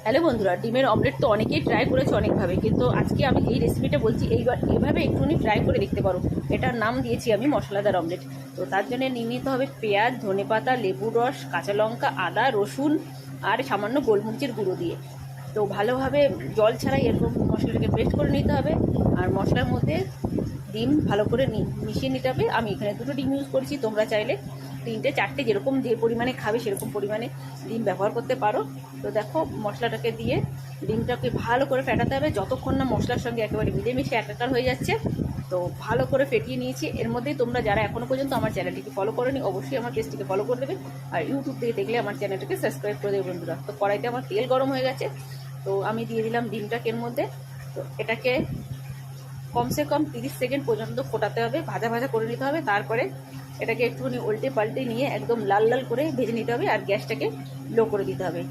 Hello বন্ধুরা, ডিমের omelette তো অনেকেই ট্রাই করেছে অনেকভাবে, কিন্তু আজকে আমি এই রেসিপিটা বলছি এইভাবে একটুখানি ট্রাই করে দেখতে পারো। এটার নাম দিয়েছি আমি মশলাদার অমলেট। তো তার জন্য নিয়ে নিতে হবে পেঁয়াজ, ধনেপাতা, লেবুর রস, কাঁচা লঙ্কা, আদা, রসুন আর সামান্য গোলমরিচের গুঁড়ো দিয়ে। তো ভালোভাবে জল ছাড়াই এরকম মশলাটাকে পেস্ট করে নিতে হবে। আর মশলার মধ্যে ডিম ভালো করে মিশিয়ে নিতে হবে। আমি এখানে 2টো ডিম ইউজ করেছি, তোমরা চাইলে 3টে 4টে যেরকম যে পরিমাণে খাবে সেরকম পরিমাণে ডিম ব্যবহার করতে পারো। তো দেখো, মশলাটাকে দিয়ে ডিমটাকে ভালো করে ফেটাতে হবে যতক্ষণ না মশলার সঙ্গে একেবারে মিলেমিশে একাকার হয়ে যাচ্ছে। তো ভালো করে ফেটিয়ে নিয়েছি। এর মধ্যেই তোমরা যারা এখনও পর্যন্ত আমার চ্যানেলটিকে ফলো করোনি, অবশ্যই আমার পেজটিকে ফলো করে দেবে। আর ইউটিউব থেকে দেখলে আমার চ্যানেলটাকে সাবস্ক্রাইব করে দেবে বন্ধুরা। তো কড়াইতে আমার তেল গরম হয়ে গেছে, তো আমি দিয়ে দিলাম ডিমটাকে এর মধ্যে। তো এটাকে কমসে কম 30 সেকেন্ড পর্যন্ত ফোটাতে হবে, ভাজা ভাজা করে নিতে হবে। তারপরে এটাকে একটুখানি উল্টে পাল্টে নিয়ে একদম লাল লাল করে ভেজে নিতে হবে, আর গ্যাসটাকে লো করে দিতে হবে।